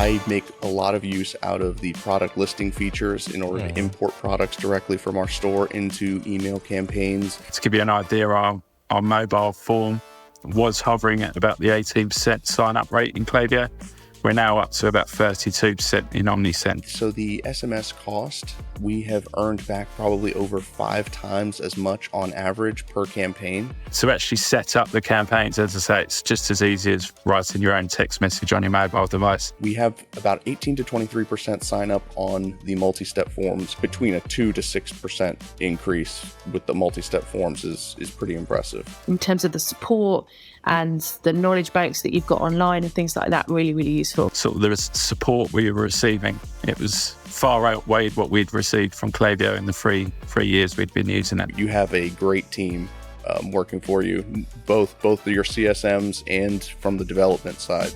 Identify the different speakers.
Speaker 1: I make a lot of use out of the product listing features in order to import products directly from our store into email campaigns.
Speaker 2: To give you an idea, our mobile form was hovering at about the 18% sign-up rate in Klaviyo. We're now up to about 32% in Omnisend.
Speaker 1: So the SMS cost, we have earned back probably over 5 times as much on average per campaign.
Speaker 2: To actually set up the campaigns, as I say, it's just as easy as writing your own text message on your mobile device.
Speaker 1: We have about 18 to 23% sign up on the multi-step forms. Between a 2 to 6% increase with the multi-step forms is pretty impressive.
Speaker 3: In terms of the support and the knowledge banks that you've got online and things like that, really, really useful.
Speaker 2: Sort of the support we were receiving, it was far outweighed what we'd received from Klaviyo in the three years we'd been using it.
Speaker 1: You have a great team working for you, both your CSMs and from the development side.